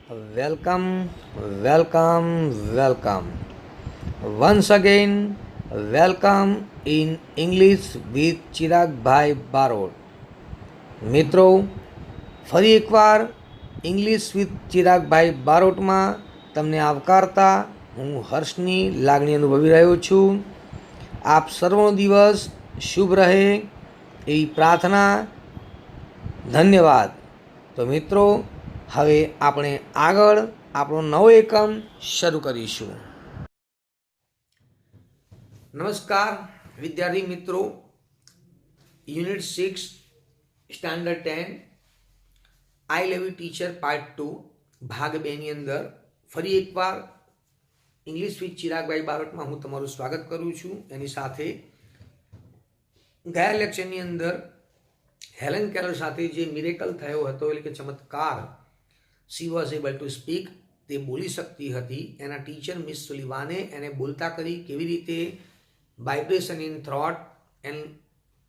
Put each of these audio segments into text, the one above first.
Welcome, welcome. Once again, welcome in English with Chirag Bhai Barod. મિત્રો, ફરી એકવાર English with ચિરાગભાઈ બારોટમાં તમને આવકારતા હું હર્ષની લાગણી અનુભવી રહ્યો છું. આપ સર્વનો દિવસ શુભ રહે એવી પ્રાર્થના. ધન્યવાદ. તો મિત્રો, હવે આપણે આગળ આપણો નવો એકમ શરૂ કરીશું. નમસ્કાર વિદ્યાર્થી મિત્રો, unit 6 standard 10 I love you teacher part 2 ભાગ 2 ની અંદર ફરી એકવાર ઇંગ્લિશ વિથ ચિરાગભાઈ બારોટમાં હું તમારું સ્વાગત કરું છું. એની સાથે ગયા લેક્ચરની અંદર હેલન કેલર સાથે જે મિરેકલ થયો હતો, એટલે કે ચમત્કાર, she was able to speak, તે બોલી શકતી હતી. એના ટીચર મિસ સુલિવાને એને બોલતા કરી કેવી રીતે vibration in throat and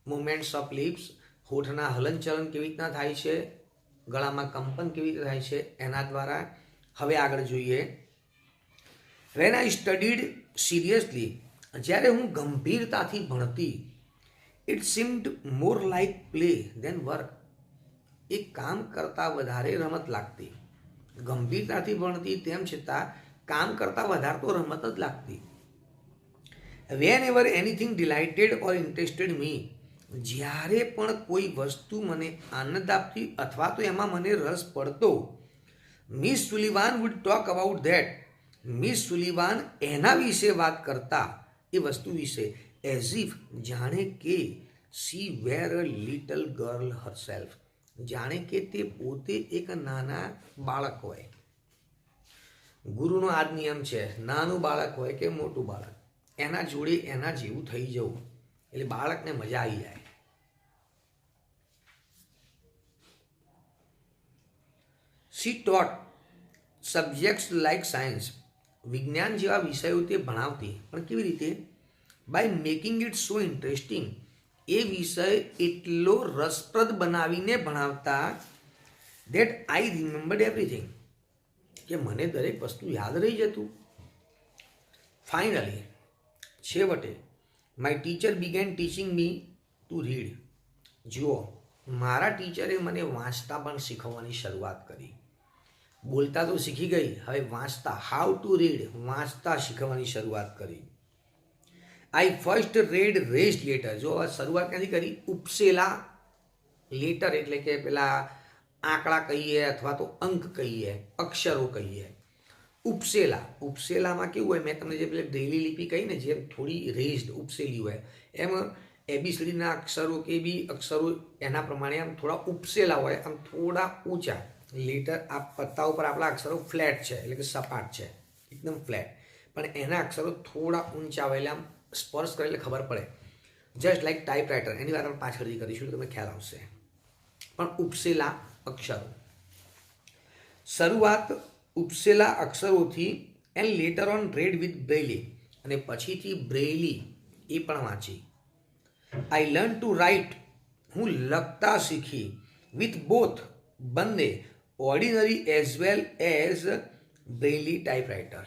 movements of lips, હોઠના હલનચલન કેવી રીતના થાય છે, ગળામાં કંપન કેવી રીતે થાય છે, એના દ્વારા. હવે આગળ જોઈએ. વેન આઈ સ્ટડીડ સિરિયસલી, જ્યારે હું ગંભીરતાથી ભણતી, it seemed more like play than work, એ કામ કરતાં વધારે રમત લાગતી. ગંભીરતાથી ભણતી તેમ છતાં કામ કરતાં વધારે તો રમત જ લાગતી. વેન એવર એનીથિંગ ડિલાઇટેડ ઓર ઇન્ટરેસ્ટેડ મી, જ્યારે પણ કોઈ વસ્તુ મને આનંદ આપતી અથવા તો એમાં મને રસ પડતો, Miss Sullivan would talk about that, Miss Sullivan એના વિશે વાત કરતા, એ વસ્તુ વિશે, એઝ ઇફ, જાણે કે she were a little girl herself, જાણે કે તે પોતે એક નાના બાળક હોય. ગુરુનો આ જ નિયમ છે, નાનું બાળક હોય કે મોટું બાળક, એના જોડે એના જેવું થઈ જવું, એટલે બાળકને મજા આવી જાય. She taught subjects like science, વિજ્ઞાન જેવા વિષયો તે ભણાવતી, પણ કેવી રીતે? By making it so interesting, એ વિષય એટલો રસપ્રદ બનાવીને ભણાવતા, ધેટ આઈ રિમેમ્બર્ડ એવરીથિંગ, કે મને દરેક વસ્તુ યાદ રહી જતું. ફાઇનલી, છેવટે, my teacher began teaching me to read, જુઓ, મારા ટીચરે મને વાંચતા પણ શીખવવાની શરૂઆત કરી. બોલતા તો શીખી ગઈ, હવે વાંચતા, હાઉ ટુ રીડ, વાંચતા શીખવવાની શરૂઆત કરી. આઈ ફર્સ્ટ રેડ રેસ્ડ લેટર, જો શરૂઆત ક્યાંથી કરી? ઉપસેલા લેટર, એટલે કે પેલા આંકડા કહીએ અથવા તો અંક કહીએ, અક્ષરો કહીએ. ઉપસેલામાં કેવું હોય, મેં તમને જે પેલા ડેલી લિપિ કહી ને, જે થોડી રેસ્ડ ઉપસેલી હોય, એમ એબીસીડીના અક્ષરો કે બી અક્ષરો એના પ્રમાણે આમ થોડા ઉપસેલા હોય, આમ થોડા ઊંચા. લેટર આ પત્તા ઉપર આપણા અક્ષરો ફ્લેટ છે, એટલે કે સપાટ છે, એકદમ ફ્લેટ, પણ એના અક્ષરો થોડા ઊંચા હોય, એટલે આમ સ્પર્શ કરે એટલે ખબર પડે. જસ્ટ લાઈક ટાઈપરાઇટર, એની વાત આપણે પાછળથી કરીશું, તમને ખ્યાલ આવશે. પણ ઉપસેલા અક્ષરો, શરૂઆત ઉપસેલા અક્ષરોથી, and later on read with Braille, અને પછીથી બ્રેલી એ પણ વાંચી. આઈ લર્ન ટુ રાઇટ, હું લખતા શીખી, વિથ બોથ, બંને, ordinary as well as બ્રેલી typewriter,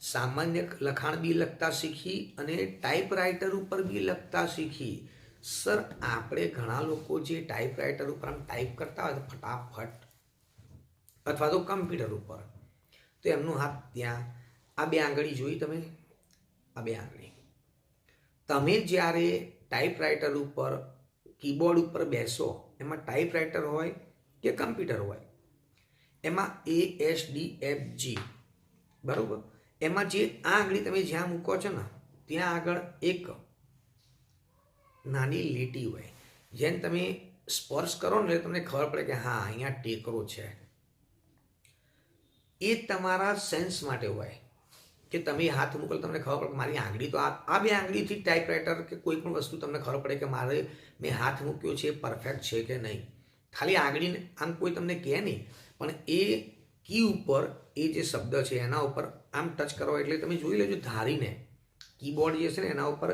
સામાન્ય લખાણ બી લખતા શીખી અને ટાઈપરાઇટર ઉપર બી લખતા શીખી. સર, આપણે ઘણા લોકો જે ટાઈપરાઇટર ઉપર આમ ટાઈપ કરતા હોય ફટાફટ, અથવા તો કમ્પ્યુટર ઉપર, તો એમનો હાથ ત્યાં, આ બે આંગળી જોઈ તમે, આ બે આંગળી, તમે જ્યારે ટાઈપરાઇટર ઉપર, કીબોર્ડ ઉપર બેસો, એમાં ટાઈપરાઇટર હોય કે કમ્પ્યુટર હોય, એમાં ASDFG, બરાબર, એમાં જે આ આંગળી તમે જ્યાં મૂકો છો ને, ત્યાં આગળ એક નાની લીટી હોય, જેને તમે સ્પર્શ કરો ને તમને ખબર પડે કે હા અહીંયા ટેકરો છે. એ તમારા સેન્સ માટે હોય, કે તમે હાથ મૂકો તમને ખબર પડે કે મારી આંગળી તો આ બે આંગળીથી ટાઈપરાઇટર કે કોઈ પણ વસ્તુ તમને ખબર પડે કે મારે મેં હાથ મૂક્યો છે પરફેક્ટ છે કે નહીં. ખાલી આંગળીને આમ કોઈ તમને કહે નહીં, પણ એ કી ઉપર એ જે શબ્દ છે એના ઉપર આમ ટચ કરો એટલે તમે જોઈ લેજો ધારીને, કીબોર્ડ જે છે ને એના ઉપર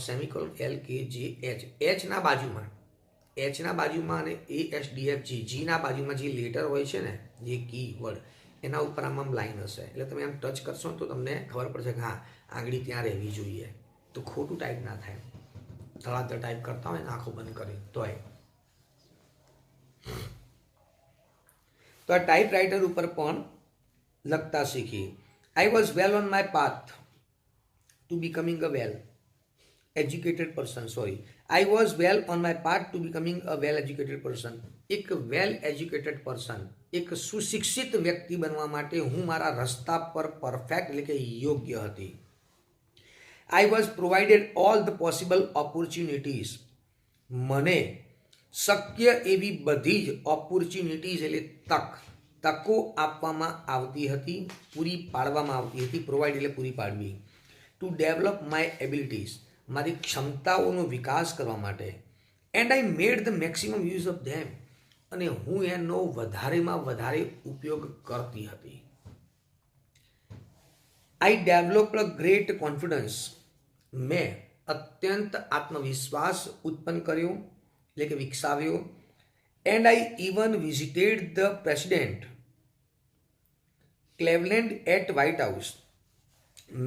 સેમિકોલન LKJH, એચના બાજુમાં એચના બાજુમાં અને ASDFG જીના બાજુમાં જે લેટર હોય છે ને, જે કી વર્ડ, એના ઉપર આમ લાઈન હશે, એટલે તમે આમ ટચ કરશો તો તમને ખબર પડશે કે હા આંગળી ત્યાં રહેવી જોઈએ, તો ખોટું ટાઈપ ના થાય. ધડાધડ ટાઈપ કરતા હોય ને આંખો બંધ કરી તોય. તો આ ટાઈપરાઇટર ઉપર પણ લખતા શીખી. I was well on my path to becoming a well educated person. Sorry, I was well on my path to becoming a well educated person. એક વેલ એજ્યુકેટેડ પર્સન, એક સુશિક્ષિત વ્યક્તિ બનવા માટે હું મારા રસ્તા પર પરફેક્ટ એટલે કે યોગ્ય હતી. I was provided all the possible opportunities. મને શક્ય એવી બધી જ ઓપોર્ચ્યુનિટીઝ એટલે તકો આપવામાં આવતી હતી, પૂરી પાડવામાં આવતી હતી. પ્રોવાઈડ એટલે પૂરી પાડવી. ટુ ડેવલપ માય એબિલિટીઝ, મારી ક્ષમતાઓનો વિકાસ કરવા માટે. And I made the maximum use of them, અને હું એનો વધારેમાં વધારે ઉપયોગ કરતી હતી. I developed a great confidence, મેં અત્યંત આત્મવિશ્વાસ ઉત્પન્ન કર્યો એટલે કે વિકસાવ્યો. And I even visited the President Cleveland at White House.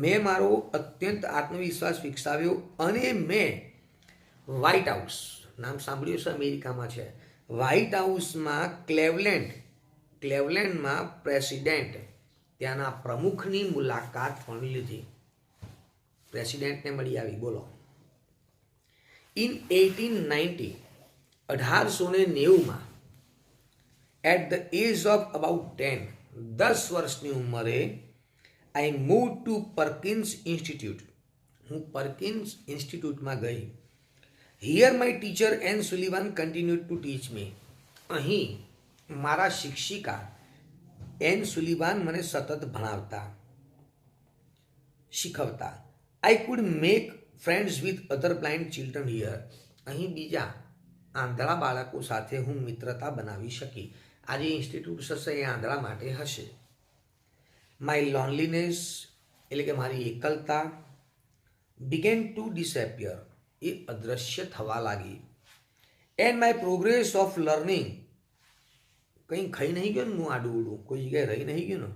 મેં મારો અત્યંત આત્મવિશ્વાસ વિકસાવ્યો અને મેં વ્હાઇટ હાઉસ, નામ સાંભળ્યું છે, અમેરિકામાં છે, વ્હાઇટ હાઉસમાં ક્લેવલેન્ડમાં પ્રેસિડેન્ટ ત્યાંના પ્રમુખની મુલાકાત પણ લીધી. પ્રેસિડેન્ટને મળી આવી. બોલો. ઇન 1890, 1890માં, at the age of about 10 વર્ષની ઉંમરે, I move to Perkins Institute. હું પર્કિન્સ ઇન્સ્ટિટ્યૂટમાં ગઈ. Here my teacher Ann Sullivan continued to teach me. અહીં મારા શિક્ષિકા એન સુલિવાન મને સતત ભણાવતા, શીખવતા. I could make friends with other blind children here. અહીં બીજા આંધળા બાળકો સાથે હું મિત્રતા બનાવી શકી. આ જે ઇન્સ્ટિટ્યૂટ હશે એ આંધળા માટે હશે. માય લોનલીનેસ એટલે કે મારી એકલતા બિગેન ટુ ડિસએપિયર, એ અદૃશ્ય થવા લાગી. And my progress of learning, કંઈ ખાઈ નહીં ગયો ને હું આડું ઉડું, કોઈ જગ્યાએ રહી નહીં ગયું ને.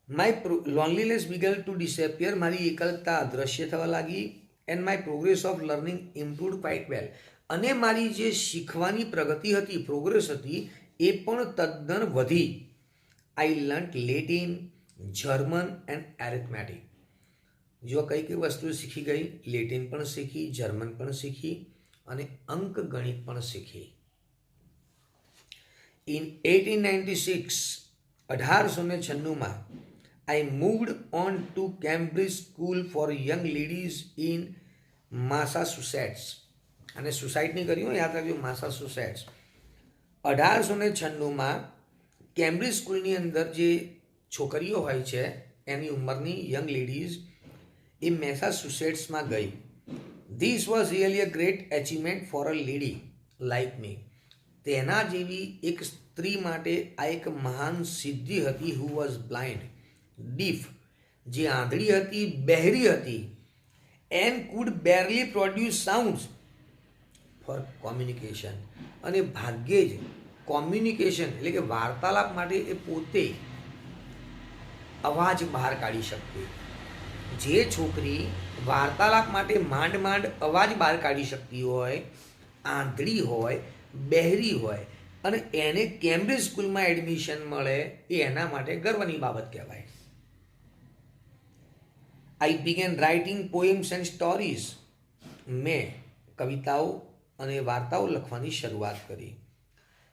My loneliness began to disappear, મારી એકલતા અદૃશ્ય થવા લાગી. And my progress of learning improved quite well, અને મારી જે શીખવાની પ્રગતિ હતી, પ્રોગ્રેસ હતી, એ પણ તદ્દન વધી. I learnt Latin, German and arithmetic. જો કઈ કઈ વસ્તુ શીખી ગઈ? લેટિન પણ શીખી, જર્મન પણ શીખી અને અંક ગણિત પણ શીખી. ઇન 1896, 1896માં, I moved on to Cambridge school for young ladies in Massachusetts. અને સુસાઇડની કર્યું, યાદ રાખજો, માસાચુસેટ્સ. 1896માં કેમ્બ્રિજ સ્કૂલની અંદર જે છોકરીઓ હોય છે એની ઉંમરની યંગ લેડીઝ, એ મેસાચુસેટ્સમાં ગઈ. This was really a great achievement for a lady like me. તેના જેવી એક સ્ત્રી માટે આ એક મહાન સિદ્ધિ હતી. હુ વોઝ બ્લાઇન્ડ, ડીફ, જે આંધળી હતી, બહેરી હતી, and could barely produce sounds for communication, અને ભાગ્યે જ કોમ્યુનિકેશન એટલે કે વાર્તાલાપ માટે એ પોતે અવાજ બહાર કાઢી શકતી. જે છોકરી વાર્તાલાપ માટે માંડ માંડ અવાજ બહાર કાઢી શકતી હોય, આંધળી હોય, બહેરી હોય, અને એને કેમ્બ્રિજ સ્કૂલમાં એડમિશન મળે, એ એના માટે ગર્વની બાબત કહેવાય. I began writing poems and stories. મેં કવિતાઓ અને વાર્તાઓ લખવાની શરૂઆત કરી.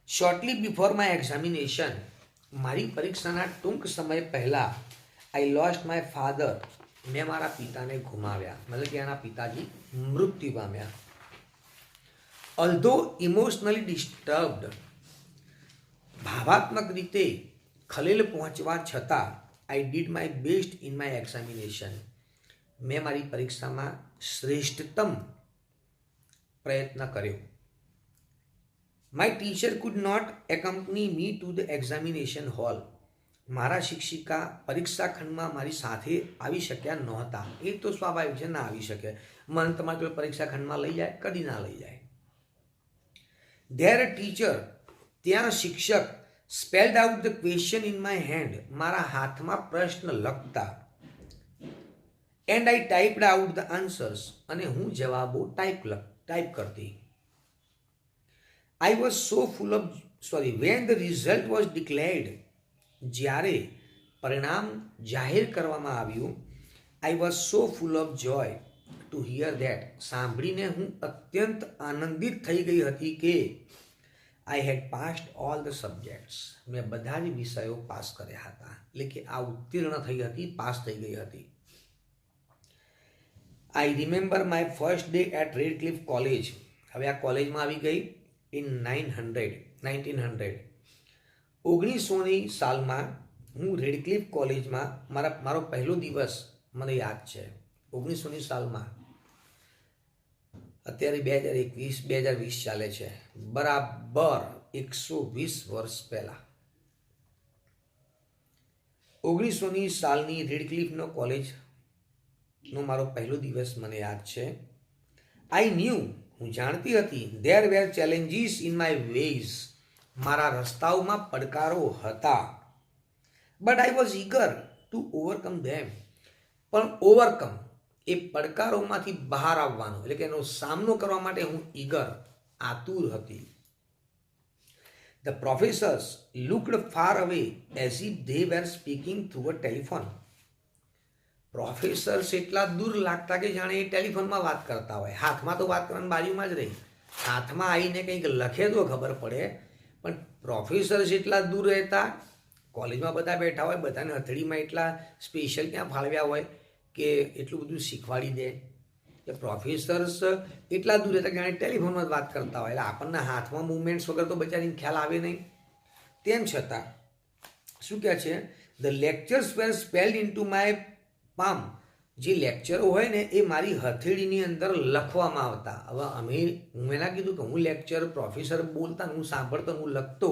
શોર્ટલી બિફોર માય એક્ઝામિનેશન, મારી પરીક્ષાના ટૂંક સમય પહેલાં, આઈ લોસ્ટ માય ફાધર, મેં મારા પિતાને ગુમાવ્યા, મતલબ કે એના પિતાજી મૃત્યુ પામ્યા. ઓલ્ધો ઇમોશનલી ડિસ્ટર્બ્ડ, ભાવાત્મક રીતે ખલેલ પહોંચવા છતાં, I did my best in my examination, મેં મારી પરીક્ષામાં શ્રેષ્ઠતમ પ્રયત્ન કર્યો. My teacher could not accompany me to the examination hall, મારા શિક્ષિકા પરીક્ષા ખંડમાં મારી સાથે આવી શક્યા નહોતા. એ તો સ્વાભાવિક છે, ના આવી શકે. મને તમારે કોઈ પરીક્ષા ખંડમાં લઈ જાય? કદી ના લઈ જાય. ધેર ટીચર, ત્યાં શિક્ષક, spelled out the question in my hand, મારા હાથમાં પ્રશ્ન લખતા. And I typed out the answers, અને હું જવાબો ટાઈપ કરતી. I was so full of when the result was declared, જ્યારે પરિણામ જાહેર કરવામાં આવ્યું, I was so full of joy to hear that, સાંભળીને હું અત્યંત આનંદિત થઈ ગઈ હતી કે I had passed all the subjects, મેં બધા જ વિષયો પાસ કર્યા હતા. એટલે કે આ ઉત્તીર્ણ થઈ હતી, પાસ થઈ ગઈ હતી. I remember my first day at Radcliffe college, હવે આ કોલેજમાં આવી ગઈ ઇન 1900. 1900ની સાલમાં હું રેડક્લિફ કોલેજમાં મારો પહેલો દિવસ મને યાદ છે. 1900ની સાલમાં, અત્યારે 2020 ચાલે છે, બરાબર 120 વર્ષ પહેલા 1900ની સાલની રેડક્લિફનો કોલેજનો મારો પહેલો દિવસ મને યાદ છે. આઈ ન્યૂ, હું જાણતી હતી, there were challenges in my ways, મારા રસ્તાઓમાં પડકારો હતા. But I was eager to overcome them, પણ ઓવરકમ એ પડકારોમાંથી બહાર આવવાનો, એટલે કે એનો સામનો કરવા માટે હું ઈગર, આતુર હતી. The professors looked far away as if they were speaking through a telephone, professors એટલા દૂર લાગતા કે જાણે એ ટેલિફોનમાં વાત કરતા હોય. હાથમાં તો વાત કરવાની બાજુમાં જ રહી, હાથમાં આવીને કંઈક લખે તો ખબર પડે, પણ પ્રોફેસર્સ એટલા દૂર રહેતા. કોલેજમાં બધા બેઠા હોય, બધાને હથેળીમાં એટલા સ્પેશિયલ ક્યાં ફાળવ્યા હોય કે એટલું બધું શીખવાડી દે. કે પ્રોફેસર્સ એટલા દૂર રહેતા કે જાણે ટેલિફોનમાં જ વાત કરતા હોય. એટલે આપણને હાથમાં મુવમેન્ટ્સ વગર તો બચારીને ખ્યાલ આવે નહીં. તેમ છતાં શું કહે છે, the lectures were spelled into my palm, જે લેક્ચરો હોય ને એ મારી હથેળીની અંદર લખવામાં આવતા. હવે હું એના કીધું કે હું લેક્ચર પ્રોફેસર બોલતા, હું સાંભળતો, હું લખતો,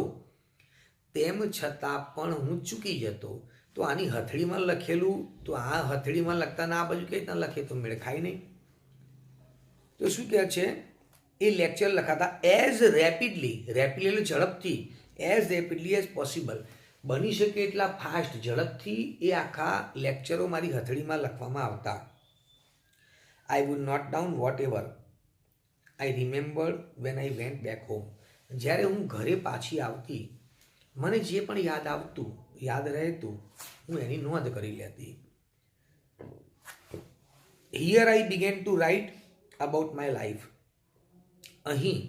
તેમ છતાં પણ હું ચૂકી જતો. તો આની હથેળીમાં લખેલું, તો આ હથેળીમાં લખતા ના આ બાજુ કઈ રીતના લખે તો મેળ ખાય નહીં. તો શું કહે છે, એ લેક્ચર લખાતા એઝ રેપિડલી એટલે ઝડપથી, એઝ રેપિડલી એઝ પોસિબલ, બની શકે એટલા ફાસ્ટ, ઝડપથી એ આખા લેક્ચરો મારી હથેળીમાં લખવામાં આવતા. I would note down whatever I remembered when I went back home, જ્યારે હું ઘરે પાછી આવતી, મને જે પણ યાદ રહેતું, હું એની નોંધ કરી લેતી. Here I began to write about my life, અહીં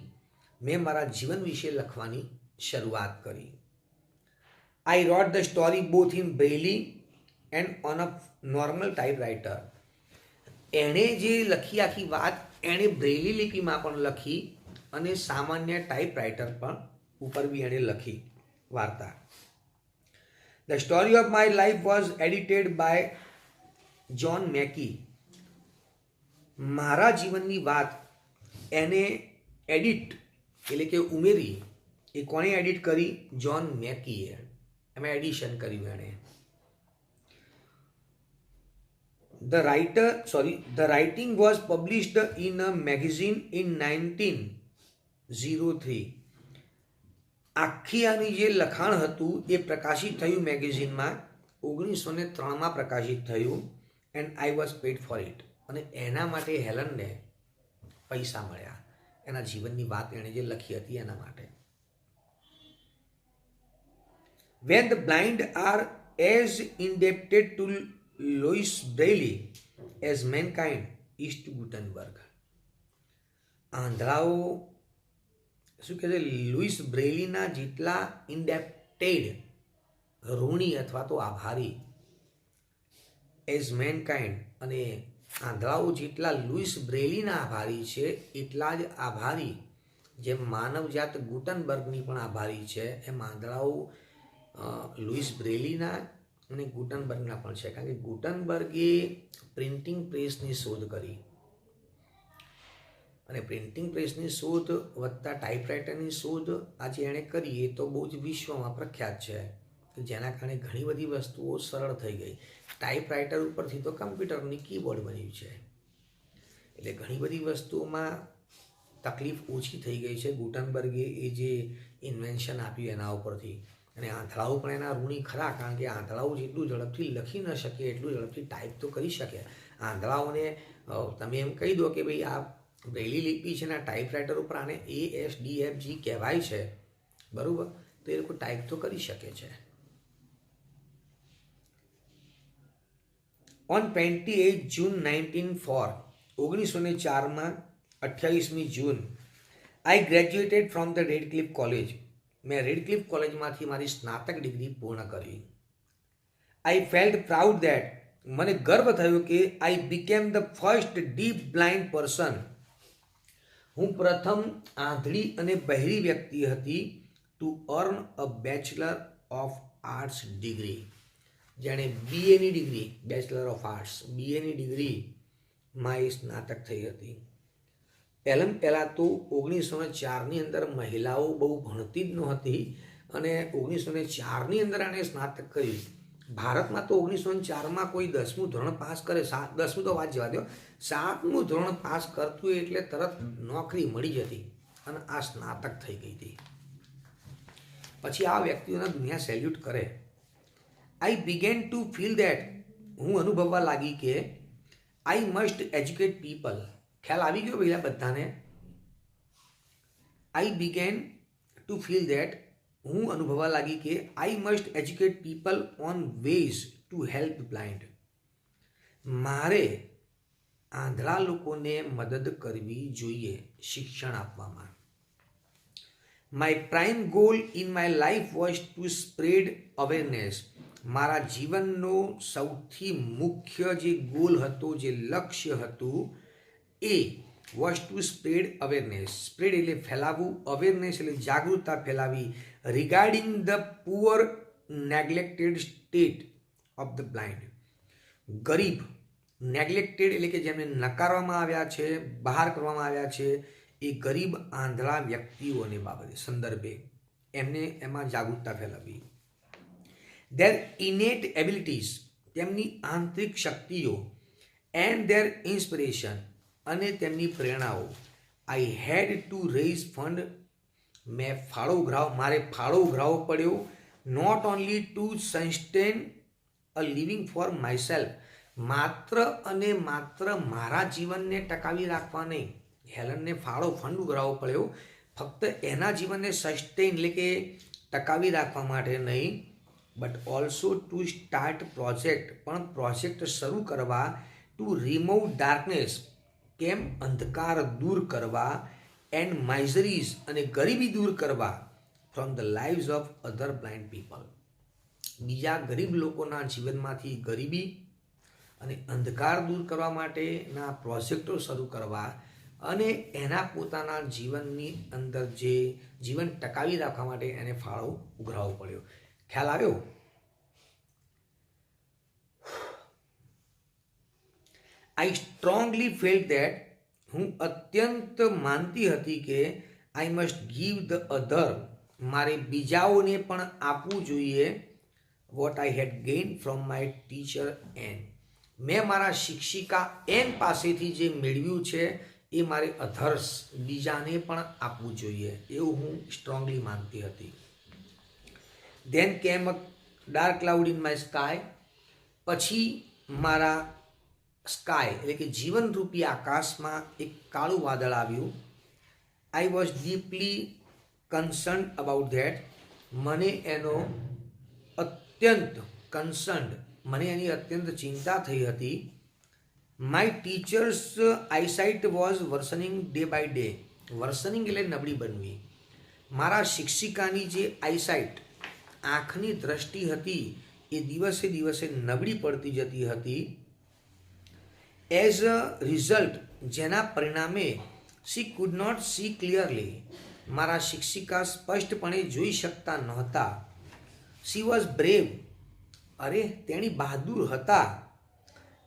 મેં મારા જીવન વિશે લખવાની શરૂઆત કરી. I wrote the story both in Braille and on a normal typewriter, એણે જે લખી આખી વાત એણે બ્રેલી લિપિમાં પણ લખી અને સામાન્ય ટાઈપરાઇટર પણ ઉપર બી એણે લખી વાર્તા. The story of my life was edited by John Macy, મારા જીવનની વાત એને એડિટ એટલે કે ઉમેરી, એ કોણે એડિટ કરી? જ્હોન મેકીએ, એમાં એડિશન કર્યું એણે. The writing was published in a magazine in 1903. આખી આની જે લખાણ હતું એ પ્રકાશિત થયું મેગેઝિનમાં 1903માં પ્રકાશિત થયું. And I was pad four it, અને એના માટે હેલનને પૈસા મળ્યા, એના જીવનની વાત એણે જે લખી હતી એના માટે. When the blind are as indebted to Louis Braille as mankind is to Gutenberg, આંધળાઓ શું કહે છે, લુઈસ બ્રેલીના જેટલા ઇન્ડેપ્ટેડ, ઋણી અથવા તો આભારી, એઝ મેનકાઇન્ડ, અને આંધળાઓ જેટલા લુઈસ બ્રેલીના આભારી છે એટલા જ આભારી જેમ માનવજાત ગુટનબર્ગની પણ આભારી છે, એમ આંધળાઓ લુઈસ બ્રેલીના અને ગુટનબર્ગના પણ છે. કારણ કે ગુટનબર્ગે પ્રિન્ટિંગ પ્રેસની શોધ કરી, અને પ્રિન્ટિંગ પ્રેસની શોધ વત્તા ટાઈપરાઇટરની શોધ આજે એણે કરી, એ તો બહુ જ વિશ્વમાં પ્રખ્યાત છે કે કે જેના કારણે ઘણી બધી વસ્તુઓ સરળ થઈ ગઈ. ટાઈપરાઇટર ઉપરથી તો કમ્પ્યુટરની કીબોર્ડ બન્યું છે, એટલે ઘણી બધી વસ્તુઓમાં તકલીફ ઓછી થઈ ગઈ છે. ગુટનબર્ગે એ જે ઇન્વેન્શન આપ્યું એના ઉપરથી. અને આંધળાઓ પણ એના ઋણી ખરા, કારણ કે આંધળાઓ જેટલું ઝડપથી લખી ન શકે એટલું ઝડપથી ટાઈપ તો કરી શકે. આંધળાઓને તમે એમ કહી દો કે ભાઈ આ બ્રેઇલી લિપિ છે ને આ ટાઈપરાઇટર ઉપર આને ASDFG કહેવાય છે, બરાબર, તો એ લોકો ટાઈપ તો કરી શકે છે. ઓન 28 જૂન 1904, 1904માં 28મી જૂન, I graduated from the Radcliffe College. મેં રેડક્લિફ કોલેજમાંથી મારી સ્નાતક ડિગ્રી પૂર્ણ કરી. આઈ ફેલ્ટ પ્રાઉડ ધેટ, મને ગર્વ થયો કે I became the first deaf blind person, હું પ્રથમ આંધળી અને બહેરી વ્યક્તિ હતી to earn a bachelor of arts degree, જેણે BAની ડિગ્રી, બેચલર ઓફ આર્ટ્સ BAની ડિગ્રીમાં એ સ્નાતક થઈ હતી. પહેલાં તો 1904ની અંદર મહિલાઓ બહુ ભણતી જ નહોતી અને 1904ની અંદર આણે સ્નાતક કર્યું. ભારતમાં તો 1904માં કોઈ 10મું ધોરણ પાસ કરે, 10મું તો વાત જવા દો, 7મું ધોરણ પાસ કરતું એટલે તરત નોકરી મળી જતી અને આ સ્નાતક થઈ ગઈ હતી. પછી આ વ્યક્તિઓને દુનિયા સેલ્યુટ કરે. આઈ બિગેન ટુ ફીલ ધેટ, હું અનુભવવા લાગી કે આઈ મસ્ટ એજ્યુકેટ પીપલ. ખ્યાલ આવી ગયો પહેલાં બધાને? I began to feel that, હું અનુભવવા લાગી કે I must educate people on ways to help blind. મારે આંધળા લોકોને મદદ કરવી જોઈએ શિક્ષણ આપવામાં. My prime goal in my life was to spread awareness. મારા જીવનનો સૌથી મુખ્ય જે ગોલ હતો, જે લક્ષ્ય હતું, એ was to spread awareness. Spread એટલે ફેલાવવું, અવેરનેસ એટલે જાગૃતતા ફેલાવી, regarding the poor neglected state of the blind. ગરીબ, નેગ્લેક્ટેડ એટલે કે જેમને નકારવામાં આવ્યા છે, બહાર કરવામાં આવ્યા છે, એ ગરીબ આંધળા વ્યક્તિઓને બાબતે સંદર્ભે એમને એમાં જાગૃતતા ફેલાવી. ધેર ઇનેટ એબિલિટીઝ, તેમની આંતરિક શક્તિઓ, એન્ડ ધેર ઇન્સ્પિરેશન, અને તેમની પ્રેરણાઓ. I had to raise fund, મારે ફાળો ઉઘરાવવો પડ્યો. Not only to sustain a living for myself, માત્ર અને માત્ર મારા જીવનને ટકાવી રાખવા નહીં. હેલનને ફંડ ઉઘરાવવો પડ્યો ફક્ત એના જીવનને સસ્ટેન એટલે કે ટકાવી રાખવા માટે નહીં, but also to start project, પણ પ્રોજેક્ટ શરૂ કરવા, ટુ રિમૂવ ડાર્કનેસ, કેમ અંધકાર દૂર કરવા, એન્ડ માઇઝરીઝ, અને ગરીબી દૂર કરવા, from the lives of other blind people. બીજા ગરીબ લોકોના જીવનમાંથી ગરીબી અને અંધકાર દૂર કરવા માટેના પ્રોજેક્ટો શરૂ કરવા અને એના પોતાના જીવનની અંદર જે જીવન ટકાવી રાખવા માટે એને ફાળો ઉઘરાવવો પડ્યો. ખ્યાલ આવ્યો? આઈ સ્ટ્રોંગલી ફીલ ધેટ, હું અત્યંત માનતી હતી કે I must give the other, મારે બીજાઓને પણ આપવું જોઈએ, what I had gain from my teacher Anne, મેં મારા શિક્ષિકા એન પાસેથી જે મેળવ્યું છે એ મારે અધર્સ, બીજાને પણ આપવું જોઈએ, એવું હું સ્ટ્રોંગલી માનતી હતી. ધેન કેમ a dark cloud in my sky, પછી મારા સ્કાય એટલે કે જીવનરૂપી આકાશમાં એક કાળું વાદળ આવ્યું. I was deeply કન્સર્ન્ડ about that, મને એનો અત્યંત કન્સર્ન્ડ, મને એની અત્યંત ચિંતા થઈ હતી. My teacher's eyesight was worsening day by day, worsening એટલે નબળી બનવી. મારા શિક્ષિકાની જે આઈસાઇટ, આંખની દ્રષ્ટિ હતી, એ દિવસે દિવસે નબળી પડતી જતી હતી. એઝ અ રિઝલ્ટ, જેના પરિણામે she could not see clearly, મારા શિક્ષિકા સ્પષ્ટપણે જોઈ શકતા નહોતા. શી વોઝ બ્રેવ, અરે તેણી બહાદુર હતા.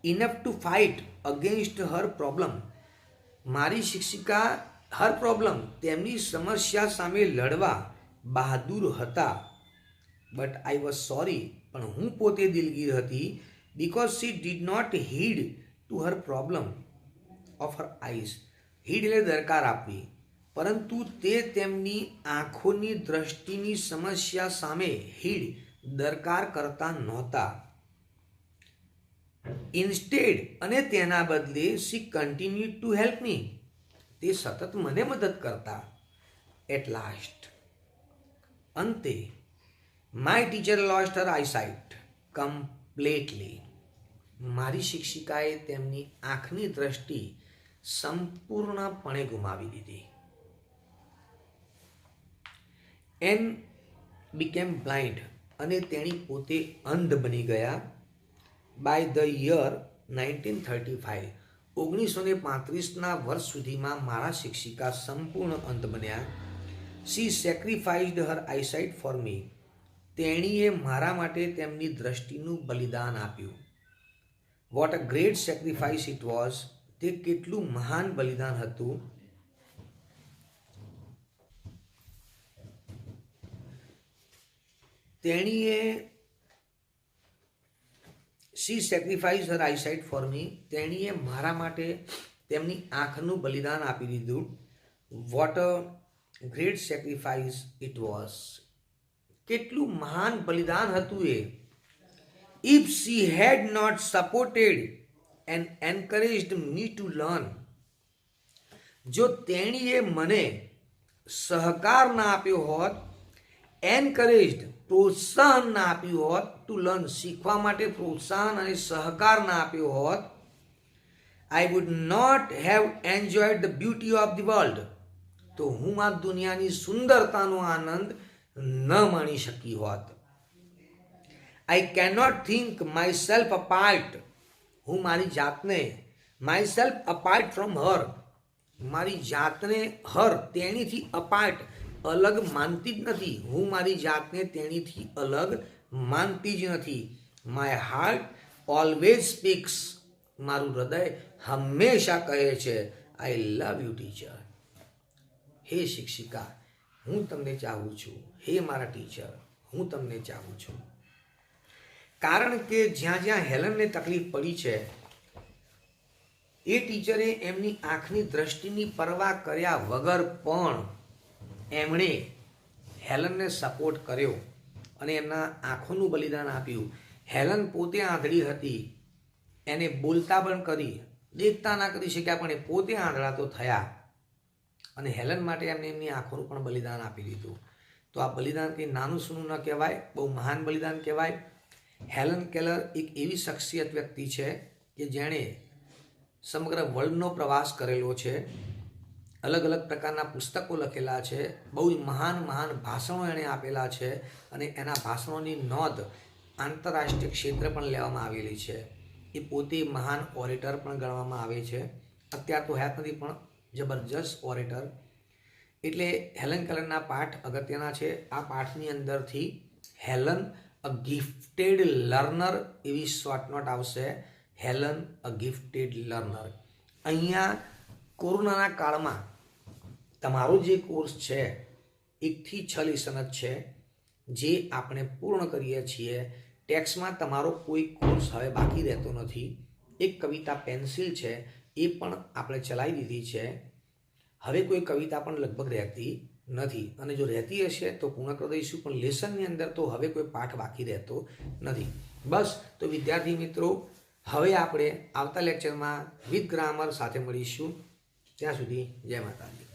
Enough to fight against Har problem, મારી શિક્ષિકા હર પ્રોબ્લેમ, તેમની સમસ્યા સામે લડવા બહાદુર હતા. બટ આઈ વોઝ સોરી, પણ હું પોતે દિલગીર હતી, because she did not heed to her problem of her eyes. Heed એટલે દરકાર આપવી, પરંતુ તે તેમની આંખોની દ્રષ્ટિની સમસ્યા સામે હીડ દરકાર કરતા નહોતા. ઇન્સ્ટેડ, અને તેના બદલે શી કન્ટિન્યુ ટુ હેલ્પ મી, તે સતત મને મદદ કરતા. એટ લાસ્ટ, અંતે, my teacher lost her eyesight completely. મારી શિક્ષિકાએ તેમની આંખની દ્રષ્ટિ સંપૂર્ણપણે ગુમાવી દીધી. એન બીકેમ બ્લાઇન્ડ, અને તેણી પોતે અંધ બની ગયા. બાય ધ યર 1935, 1935ના વર્ષ સુધીમાં મારા શિક્ષિકા સંપૂર્ણ અંધ બન્યા. શી સેક્રિફાઈસ્ડ હર આઈસાઇટ ફોર મી, તેણીએ મારા માટે તેમની દ્રષ્ટિનું બલિદાન આપ્યું. What a great sacrifice it was, તે કેટલું મહાન બલિદાન હતું. તેણીએ she sacrifice her eyesight for me, તેણીએ મારા માટે તેમની આંખનું બલિદાન આપી દીધું. What a great sacrifice it was, કેટલું મહાન બલિદાન હતું એ. If she had not supported and encouraged me to learn, જો તેણીએ મને સહકાર ના આપ્યો હોત, એન્કરેજ્ડ પ્રોત્સાહન ના આપ્યું હોત, ટુ લર્ન શીખવા માટે પ્રોત્સાહન અને સહકાર ના આપ્યો હોત, I would not have enjoyed the beauty of the world, તો હું આ દુનિયાની સુંદરતાનો આનંદ ન માણી શકી હોત. I cannot think myself apart, હું મારી જાતને myself apart from her, મારી જાતને હર તેણીથી અપાર્ટ અલગ માનતી જ નથી. હું મારી જાતને તેણીથી અલગ માનતી જ નથી. માય હાર્ટ ઓલવેઝ સ્પીક્સ, મારું હૃદય હંમેશા કહે છે, આઈ લવ યુ ટીચર. હે શિક્ષિકા, હું તમને ચાહું છું. હે મારા ટીચર, હું તમને ચાહું છું. કારણ કે જ્યાં જ્યાં હેલનને તકલીફ પડી છે, એ ટીચરે એમની આંખની દ્રષ્ટિની પરવા કર્યા વગર પણ એમણે હેલનને સપોર્ટ કર્યો અને એમના આંખોનું બલિદાન આપ્યું. હેલન પોતે આંધળી હતી, એને બોલતા પણ કરી, દેખતા ના કરી શક્યા, પણ એ પોતે આંધળા તો થયા, અને હેલન માટે એમને એમની આંખોનું પણ બલિદાન આપી દીધું. તો આ બલિદાન કંઈ નાનું સૂનું ન કહેવાય, બહુ મહાન બલિદાન કહેવાય. હેલન કેલર એક એવી શખ્સિયત વ્યક્તિ છે કે જેણે સમગ્ર વર્લ્ડનો પ્રવાસ કરેલો છે, અલગ અલગ પ્રકારના પુસ્તકો લખેલા છે, બહુ જ મહાન મહાન ભાષણો એણે આપેલા છે, અને એના ભાષણોની નોંધ આંતરરાષ્ટ્રીય ક્ષેત્રે પણ લેવામાં આવેલી છે. એ પોતે મહાન ઓરેટર પણ ગણવામાં આવે છે. અત્યાર તો હયાત નથી, પણ જબરજસ્ત ઓરેટર. એટલે હેલન કેલરના પાઠ અગત્યના છે. આ પાઠની અંદરથી હેલન અ ગિફ્ટેડ લર્નર એવી શોર્ટ નોટ આવશે. હેલન અ ગિફ્ટેડ લર્નર. અહીંયા કોરોનાના કાળમાં તમારો જે કોર્સ છે 1 થી 6 લેસન જ છે, જે આપણે પૂર્ણ કરીએ છીએ. ટેક્સમાં તમારો કોઈ કોર્સ હવે બાકી રહેતો નથી. એક કવિતા પેન્સિલ છે, એ પણ આપણે ચલાવી દીધી છે. હવે કોઈ કવિતા પણ લગભગ રહેતી નથી, અને જો રહેતી હશે તો પૂર્ણ કરી દઈશું, પણ લેસનની અંદર તો હવે કોઈ પાઠ બાકી રહેતો નથી. બસ, તો વિદ્યાર્થી મિત્રો, હવે આપણે આવતા લેક્ચરમાં વિથ ગ્રામર સાથે મળીશું. ત્યાં સુધી જય માતાજી.